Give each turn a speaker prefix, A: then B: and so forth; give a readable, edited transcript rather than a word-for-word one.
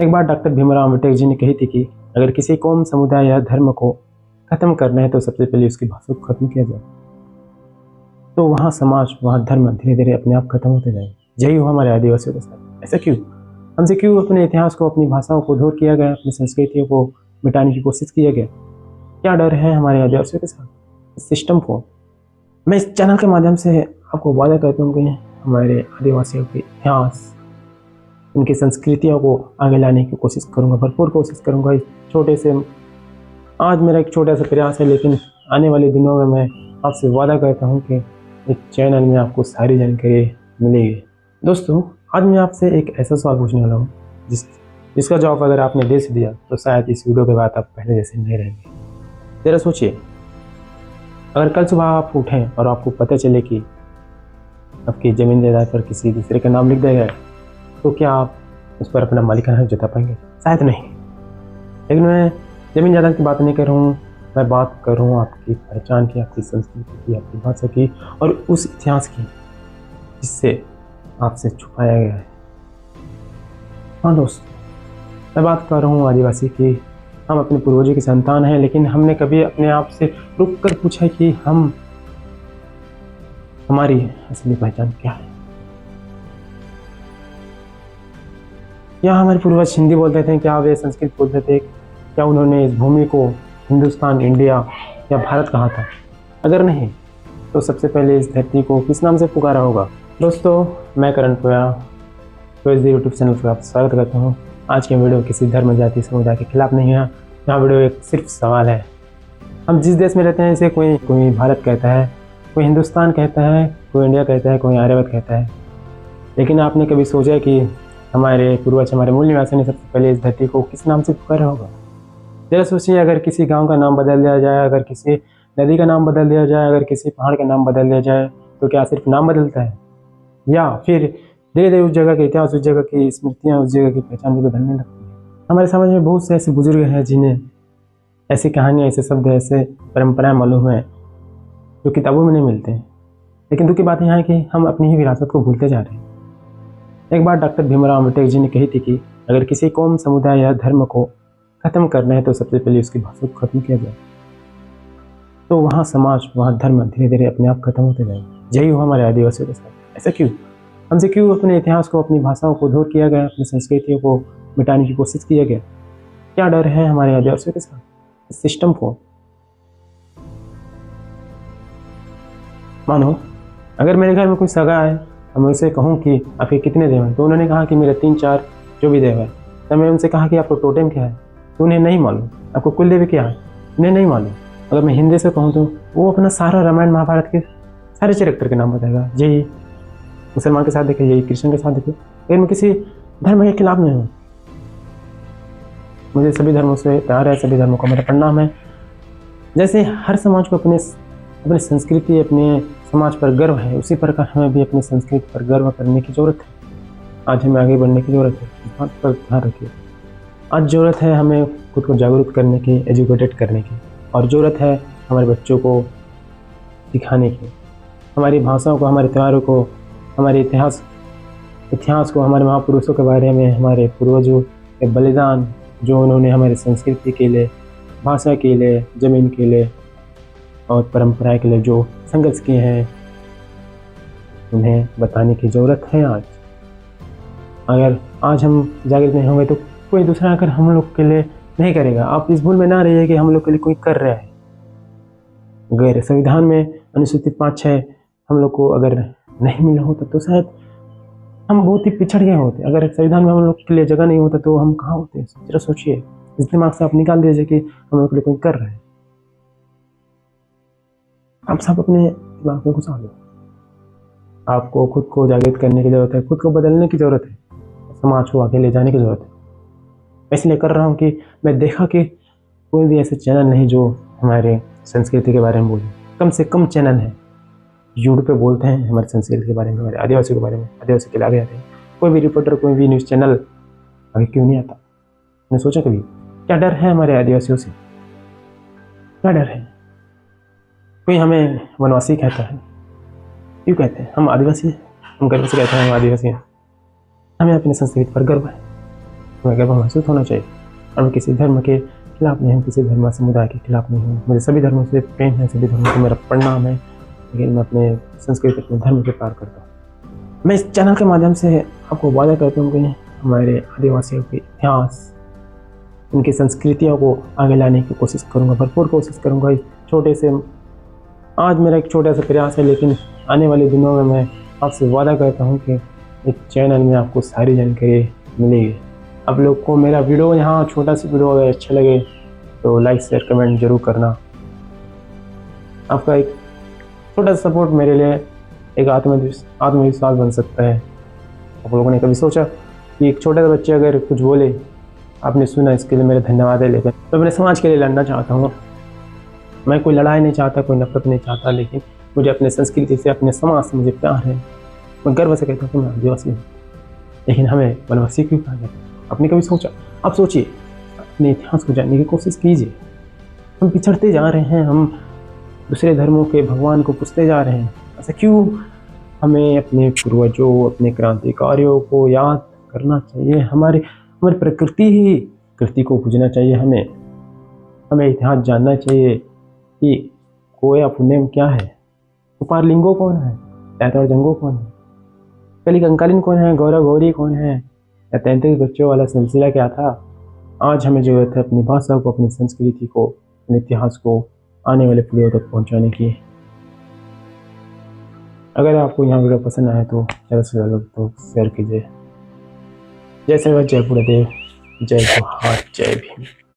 A: एक बार डॉक्टर भीमराव अम्बेडकर जी ने कही थी कि अगर किसी कौम, समुदाय या धर्म को खत्म करना है तो सबसे पहले उसकी भाषा को खत्म किया जाए। तो वहाँ समाज, वहाँ धर्म धीरे धीरे अपने आप खत्म होते जाएंगे। यही हुआ हमारे आदिवासियों के साथ। ऐसा क्यों? हमसे क्यों अपने इतिहास को, अपनी भाषाओं को दूर किया गया, अपनी संस्कृतियों को मिटाने की कोशिश किया गया? क्या डर है हमारे आदिवासियों के साथ इस सिस्टम को? मैं इस चैनल के माध्यम से आपको वादा करता हूँ कि हमारे आदिवासियों के इतिहास, उनकी संस्कृतियों को आगे लाने की कोशिश करूँगा, भरपूर कोशिश करूँगा। इस छोटे से, आज मेरा एक छोटा सा प्रयास है, लेकिन आने वाले दिनों में मैं आपसे वादा करता हूँ कि इस चैनल में आपको सारी जानकारी मिलेगी। दोस्तों, आज मैं आपसे एक ऐसा सवाल पूछने वाला हूँ जिसका जवाब अगर आपने दे से दिया तो शायद इस वीडियो के बाद आप पहले जैसे नहीं रहेंगे। जरा सोचिए, अगर कल सुबह आप उठें और आपको पता चले कि आपकी ज़मीन जायदाद पर किसी दूसरे का नाम लिख दिया गया है, तो क्या आप उस पर अपना मालिकाना हक जता पाएंगे? शायद नहीं। लेकिन मैं ज़मीन जायदाद की बात नहीं कर रहा हूँ, मैं बात कर रहा हूँ आपकी पहचान की, आपकी संस्कृति की, आपकी भाषा की और उस इतिहास की जिससे आपसे छुपाया गया है। हाँ दोस्त, मैं बात कर रहा हूँ आदिवासी की। हम अपने पूर्वजों की संतान हैं, लेकिन हमने कभी अपने आप से रुक कर पूछा कि हमारी असली पहचान क्या है? क्या हमारे पूर्वज हिंदी बोलते थे? क्या वे संस्कृत बोलते थे? क्या उन्होंने इस भूमि को हिंदुस्तान, इंडिया या भारत कहा था? अगर नहीं, तो सबसे पहले इस धरती को किस नाम से पुकारा होगा? दोस्तों, मैं करण पोया यूट्यूब चैनल पर आपका स्वागत करता हूँ। आज की वीडियो किसी धर्म, जाति, समुदाय के खिलाफ नहीं है। यहाँ वीडियो एक सिर्फ सवाल है। हम जिस देश में रहते हैं, इसे कोई भारत कहता है, कोई हिंदुस्तान कहता है, कोई इंडिया कहता है, कोई आर्यवत कहता है। लेकिन आपने कभी सोचा कि हमारे पूर्वज, हमारे मूल निवासियों ने सबसे पहले इस धरती को किस नाम से पुकारा होगा? जरा सोचिए, अगर किसी गांव का नाम बदल दिया जाए, अगर किसी नदी का नाम बदल दिया जाए, अगर किसी पहाड़ का नाम बदल दिया जाए, तो क्या सिर्फ नाम बदलता है, या फिर धीरे धीरे उस जगह का इतिहास, उस जगह की स्मृतियाँ, उस जगह की पहचान भी बदलने लगती है? हमारे समाज में बहुत से ऐसे बुजुर्ग हैं जिन्हें ऐसी कहानियाँ, ऐसे शब्द, ऐसे परंपराएं मालूम है जो किताबों में नहीं मिलते हैं। लेकिन दुख की बात यह है कि हम अपनी ही विरासत को भूलते जा रहे हैं। एक बार डॉक्टर भीमराव अम्बेडकर जी ने कही थी कि अगर किसी कौम, समुदाय या धर्म को खत्म करना है तो सबसे पहले उसकी भाषा को खत्म किया जाए। तो वहाँ समाज, वहाँ धर्म धीरे धीरे अपने आप खत्म होते जाएंगे। यही हुआ हमारे आदिवासियों के साथ। ऐसा क्यों? हमसे क्यों अपने इतिहास को, अपनी भाषाओं को दूर किया गया, अपनी संस्कृतियों को मिटाने की कोशिश किया गया? क्या डर है हमारे आदिवासियों के साथ इस सिस्टम को? मानो अगर मेरे घर में कोई सगा है, मैं उनसे कहूँ कि आपके कितने देव हैं, तो उन्होंने कहा कि मेरे 3-4 जो भी देव है। तो मैं उनसे कहा कि आपको टोटेम क्या है, तो उन्हें नहीं मालूम। आपको कुल देवी क्या है, उन्हें नहीं मालूम। अगर मैं हिंदी से कहूँ तो वो अपना सारा रामायण महाभारत के सारे चरित्र के नाम बताएगा। यही मुसलमान के साथ देखे, यही कृष्ण के साथ देखे। लेकिन मैं किसी धर्म के खिलाफ नहीं हूँ। मुझे सभी धर्मों से प्यार है, सभी धर्मों का मेरा प्रणाम है। जैसे हर समाज को अपनी संस्कृति, अपने समाज पर गर्व है, उसी प्रकार हमें भी अपनी संस्कृति पर गर्व करने की ज़रूरत है। आज हमें आगे बढ़ने की ज़रूरत है, इस बात पर ध्यान रखिए। आज ज़रूरत है हमें खुद को जागरूक करने की, एजुकेटेड करने की, और ज़रूरत है हमारे बच्चों को सिखाने की, हमारी भाषाओं को, हमारे त्योहारों को, हमारे इतिहास को, हमारे महापुरुषों के बारे में, हमारे पूर्वजों के बलिदान, जो उन्होंने हमारी संस्कृति के लिए, भाषा के लिए, ज़मीन के लिए और परंपरा के लिए जो संघर्ष किए हैं, उन्हें बताने की ज़रूरत है आज। अगर आज हम जागृत नहीं होंगे तो कोई दूसरा आकर हम लोग के लिए नहीं करेगा। आप इस भूल में ना रहिए कि हम लोग के लिए कोई कर रहा है। अगर संविधान में अनुसूचित 5-6 हम लोग को अगर नहीं मिला होता तो शायद हम बहुत ही पिछड़ गए होते। अगर संविधान में हम लोग के लिए जगह नहीं होता तो हम कहाँ होते? जरा सोचिए, इस दिमाग से आप निकाल दीजिए कि हम लोग के लिए कोई कर रहा है। आप सब अपने दिमाग में घुसा दो। आपको खुद को जागृत करने की ज़रूरत है, खुद को बदलने की ज़रूरत है, समाज को आगे ले जाने की ज़रूरत है। मैं इसलिए कर रहा हूँ कि मैं देखा कि कोई भी ऐसे चैनल नहीं जो हमारे संस्कृति के बारे में बोले। कम से कम चैनल है यूट्यूब पे बोलते हैं हमारी संस्कृति के बारे में, हमारे आदिवासियों के बारे में, आदिवासी के आगे आते हैं। कोई भी रिपोर्टर, कोई भी न्यूज़ चैनल अभी क्यों नहीं आता? मैंने सोचा कभी, क्या डर है हमारे आदिवासियों से? क्या डर है? कोई हमें वनवासी कहता है, क्यों कहते हैं? हम आदिवासी हैं, हम गर्व से कहते हैं हम आदिवासी हैं। हमें अपनी संस्कृति पर गर्व है। हमें गर्व महसूस होना चाहिए। और मैं किसी धर्म के खिलाफ नहीं हूँ, किसी धर्म समुदाय के खिलाफ नहीं हूँ। मुझे सभी धर्मों से प्रेम है, सभी धर्मों को मेरा प्रणाम है, लेकिन मैं अपने संस्कृति, अपने धर्म से प्यार करता हूँ। मैं इस चैनल के माध्यम से आपको वादा करता हूँ कि हमारे आदिवासियों के इतिहास, उनकी संस्कृतियों को आगे लाने की कोशिश करूँगा, भरपूर कोशिश करूँगा। इस छोटे से आज मेरा एक छोटा सा प्रयास है, लेकिन आने वाले दिनों में मैं आपसे वादा करता हूँ कि इस चैनल में आपको सारी जानकारी मिलेगी। आप लोग को मेरा वीडियो, यहाँ छोटा सा वीडियो अगर अच्छा लगे तो लाइक शेयर कमेंट जरूर करना। आपका एक छोटा सा सपोर्ट मेरे लिए एक आत्मविश्वास बन सकता है। आप लोगों ने कभी सोचा कि एक छोटा सा बच्चे अगर कुछ बोले, आपने सुना, इसके लिए मेरा धन्यवाद है। लेकिन मैं अपने समाज के लिए लड़ना चाहता हूँ। मैं कोई लड़ाई नहीं चाहता, कोई नफरत नहीं चाहता, लेकिन मुझे अपने संस्कृति से, अपने समाज से मुझे प्यार है। मैं गर्व से कहता हूँ कि मैं आदिवासी हूँ। लेकिन हमें वनवासी क्यों कहा जाता है? आपने कभी सोचा? आप सोचिए, अपने इतिहास को जानने की कोशिश कीजिए। हम पिछड़ते जा रहे हैं, हम दूसरे धर्मों के भगवान को पूछते जा रहे हैं। ऐसा क्यों? हमें अपने पूर्वजों, अपने क्रांतिकारियों को याद करना चाहिए। हमारी प्रकृति को पूजना चाहिए। हमें इतिहास जानना चाहिए कि कोया पुण्यम क्या है, उपारलिंगो कौन है, तैतौर जंगो कौन है, कली कंकालिन कौन है, गौरव गौरी कौन है, या 33 बच्चों वाला सिलसिला क्या था। आज हमें जरूरत है अपनी भाषा को, अपनी संस्कृति को, अपने इतिहास को आने वाले पीढ़ियों तक पहुंचाने की। अगर आपको यहाँ वीडियो पसंद आए तो ज़्यादा से ज़्यादा तो शेयर कीजिए। जय सेवा, जय पूरा देव, जय जोहार, जय भीम।